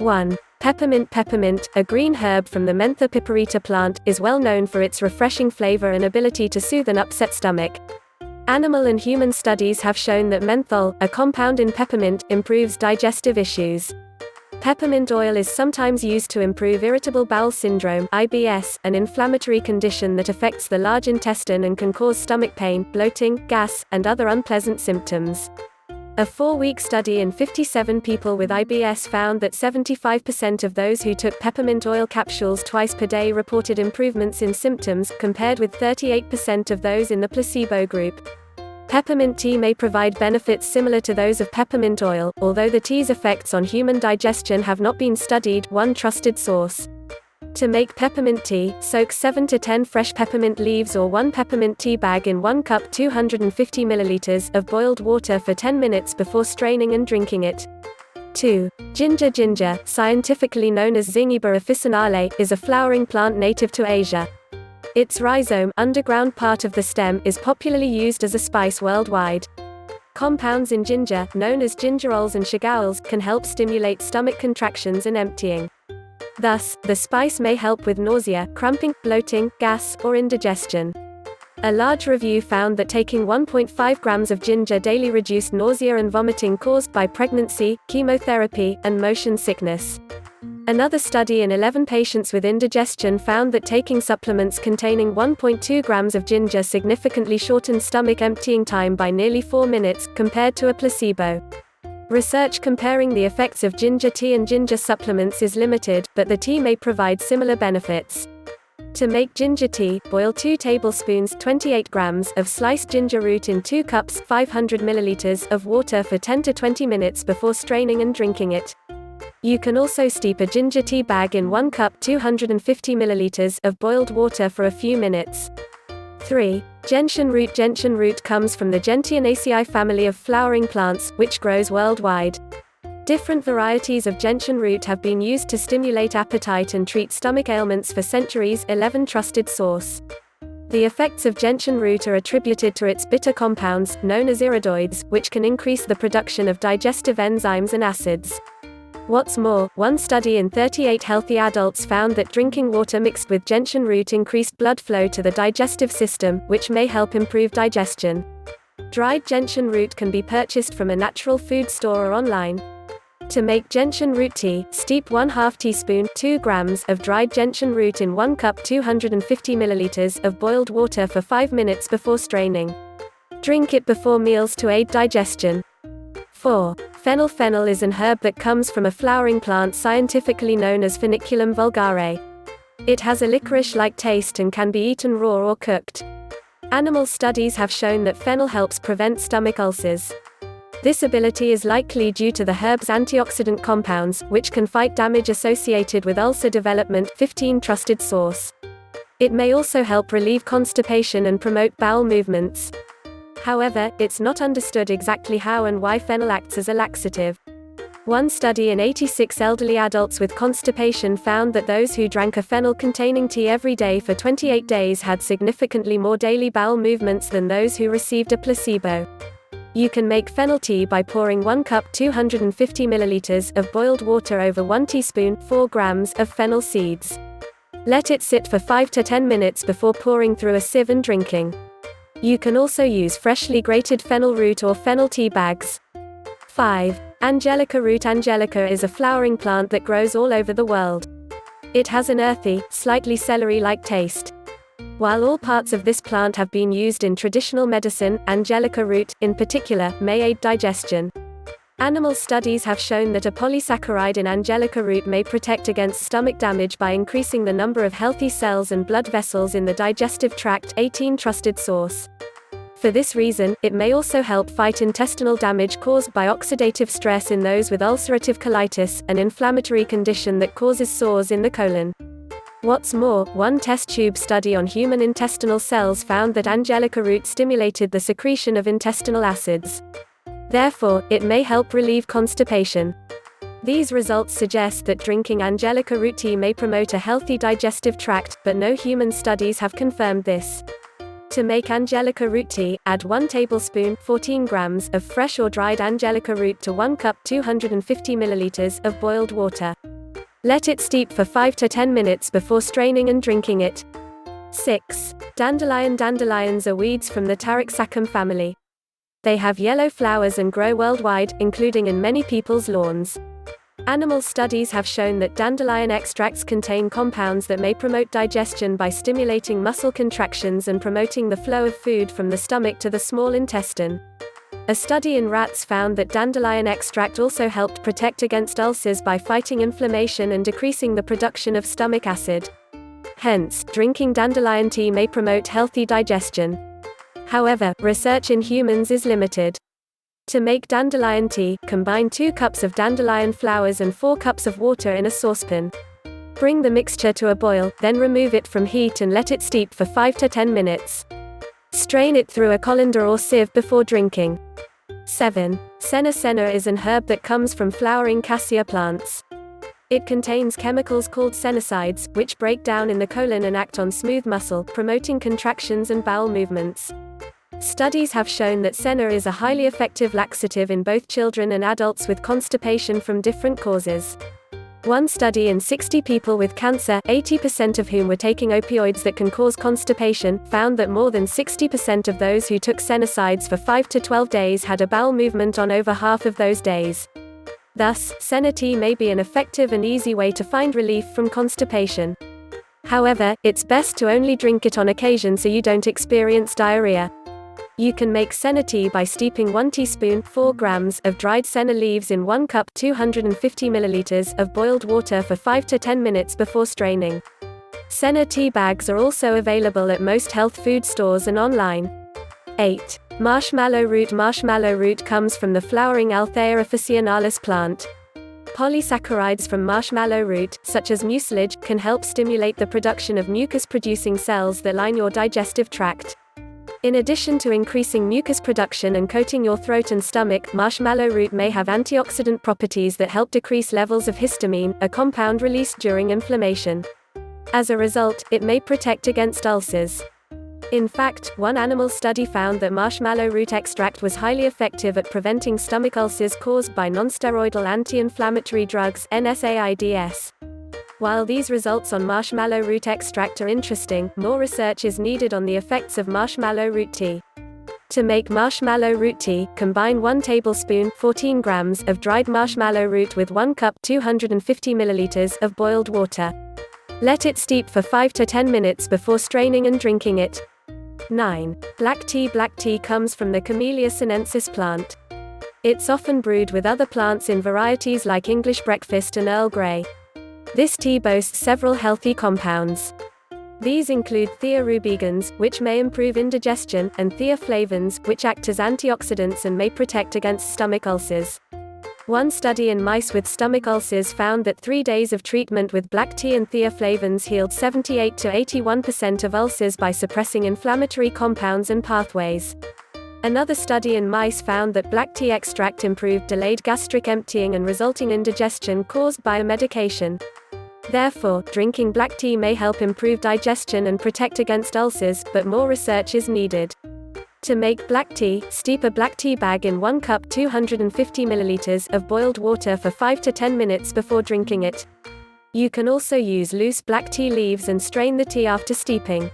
1. Peppermint. Peppermint, a green herb from the Mentha piperita plant, is well known for its refreshing flavor and ability to soothe an upset stomach. Animal and human studies have shown that menthol, a compound in peppermint, improves digestive issues. Peppermint oil is sometimes used to improve irritable bowel syndrome (IBS), an inflammatory condition that affects the large intestine and can cause stomach pain, bloating, gas, and other unpleasant symptoms. A 4-week study in 57 people with IBS found that 75% of those who took peppermint oil capsules twice per day reported improvements in symptoms, compared with 38% of those in the placebo group. Peppermint tea may provide benefits similar to those of peppermint oil, although the tea's effects on human digestion have not been studied. One trusted source. To make peppermint tea, soak 7 to 10 fresh peppermint leaves or 1 peppermint tea bag in 1 cup 250 ml of boiled water for 10 minutes before straining and drinking it. 2. Ginger. Ginger, scientifically known as Zingiber officinale, is a flowering plant native to Asia. Its rhizome, underground part of the stem, is popularly used as a spice worldwide. Compounds in ginger, known as gingerols and shagaols, can help stimulate stomach contractions and emptying. Thus, the spice may help with nausea, cramping, bloating, gas, or indigestion. A large review found that taking 1.5 grams of ginger daily reduced nausea and vomiting caused by pregnancy, chemotherapy, and motion sickness. Another study in 11 patients with indigestion found that taking supplements containing 1.2 grams of ginger significantly shortened stomach emptying time by nearly 4 minutes, compared to a placebo. Research comparing the effects of ginger tea and ginger supplements is limited, but the tea may provide similar benefits. To make ginger tea, boil 2 tablespoons 28 grams of sliced ginger root in 2 cups 500 milliliters of water for 10 to 20 minutes before straining and drinking it. You can also steep a ginger tea bag in 1 cup 250 milliliters of boiled water for a few minutes. 3. Gentian root. Gentian root comes from the Gentianaceae family of flowering plants, which grows worldwide. Different varieties of gentian root have been used to stimulate appetite and treat stomach ailments for centuries. 11 trusted source. The effects of gentian root are attributed to its bitter compounds, known as iridoids, which can increase the production of digestive enzymes and acids. What's more, one study in 38 healthy adults found that drinking water mixed with gentian root increased blood flow to the digestive system, which may help improve digestion. Dried gentian root can be purchased from a natural food store or online. To make gentian root tea, steep 1/2 teaspoon 2 grams of dried gentian root in 1 cup 250 milliliters of boiled water for 5 minutes before straining. Drink it before meals to aid digestion. 4. Fennel. Fennel is an herb that comes from a flowering plant scientifically known as Feniculum vulgare. It has a licorice-like taste and can be eaten raw or cooked. Animal studies have shown that fennel helps prevent stomach ulcers. This ability is likely due to the herb's antioxidant compounds, which can fight damage associated with ulcer development. 15 trusted source. It may also help relieve constipation and promote bowel movements. However, it's not understood exactly how and why fennel acts as a laxative. One study in 86 elderly adults with constipation found that those who drank a fennel-containing tea every day for 28 days had significantly more daily bowel movements than those who received a placebo. You can make fennel tea by pouring 1 cup 250 milliliters of boiled water over 1 teaspoon 4 grams of fennel seeds. Let it sit for 5 to 10 minutes before pouring through a sieve and drinking. You can also use freshly grated fennel root or fennel tea bags. 5. Angelica root. Angelica is a flowering plant that grows all over the world. It has an earthy, slightly celery-like taste. While all parts of this plant have been used in traditional medicine, angelica root, in particular, may aid digestion. Animal studies have shown that a polysaccharide in angelica root may protect against stomach damage by increasing the number of healthy cells and blood vessels in the digestive tract. 18 trusted source. For this reason, it may also help fight intestinal damage caused by oxidative stress in those with ulcerative colitis, an inflammatory condition that causes sores in the colon. What's more, one test tube study on human intestinal cells found that angelica root stimulated the secretion of intestinal acids. Therefore, it may help relieve constipation. These results suggest that drinking angelica root tea may promote a healthy digestive tract, but no human studies have confirmed this. To make Angelica root tea, add 1 tablespoon 14 grams of fresh or dried Angelica root to 1 cup 250 milliliters of boiled water. Let it steep for 5 to 10 minutes before straining and drinking it. 6. Dandelion. Dandelions are weeds from the Taraxacum family. They have yellow flowers and grow worldwide, including in many people's lawns. Animal studies have shown that dandelion extracts contain compounds that may promote digestion by stimulating muscle contractions and promoting the flow of food from the stomach to the small intestine. A study in rats found that dandelion extract also helped protect against ulcers by fighting inflammation and decreasing the production of stomach acid. Hence, drinking dandelion tea may promote healthy digestion. However, research in humans is limited. To make dandelion tea, combine 2 cups of dandelion flowers and 4 cups of water in a saucepan. Bring the mixture to a boil, then remove it from heat and let it steep for 5 to 10 minutes. Strain it through a colander or sieve before drinking. 7. Senna. Senna is an herb that comes from flowering cassia plants. It contains chemicals called senicides, which break down in the colon and act on smooth muscle, promoting contractions and bowel movements. Studies have shown that senna is a highly effective laxative in both children and adults with constipation from different causes. One study in 60 people with cancer, 80% of whom were taking opioids that can cause constipation, found that more than 60% of those who took senicides for 5 to 12 days had a bowel movement on over half of those days. Thus, senna tea may be an effective and easy way to find relief from constipation. However, it's best to only drink it on occasion so you don't experience diarrhea. You can make senna tea by steeping 1 teaspoon 4 grams of dried senna leaves in 1 cup 250 milliliters of boiled water for 5 to 10 minutes before straining. Senna tea bags are also available at most health food stores and online. 8. Marshmallow root. Marshmallow root comes from the flowering Althea officinalis plant. Polysaccharides from marshmallow root, such as mucilage, can help stimulate the production of mucus-producing cells that line your digestive tract. In addition to increasing mucus production and coating your throat and stomach, marshmallow root may have antioxidant properties that help decrease levels of histamine, a compound released during inflammation. As a result, it may protect against ulcers. In fact, one animal study found that marshmallow root extract was highly effective at preventing stomach ulcers caused by nonsteroidal anti-inflammatory drugs (NSAIDs). While these results on marshmallow root extract are interesting, more research is needed on the effects of marshmallow root tea. To make marshmallow root tea, combine 1 tablespoon 14 grams of dried marshmallow root with 1 cup 250 milliliters of boiled water. Let it steep for 5 to 10 minutes before straining and drinking it. 9. Black tea. Black tea comes from the Camellia sinensis plant. It's often brewed with other plants in varieties like English breakfast and Earl Grey. This tea boasts several healthy compounds. These include thearubicans, which may improve indigestion, and theaflavins, which act as antioxidants and may protect against stomach ulcers. One study in mice with stomach ulcers found that 3 days of treatment with black tea and theaflavins healed 78 to 81% of ulcers by suppressing inflammatory compounds and pathways. Another study in mice found that black tea extract improved delayed gastric emptying and resulting indigestion caused by a medication. Therefore, drinking black tea may help improve digestion and protect against ulcers, but more research is needed. To make black tea, steep a black tea bag in 1 cup 250 milliliters of boiled water for 5 to 10 minutes before drinking it. You can also use loose black tea leaves and strain the tea after steeping.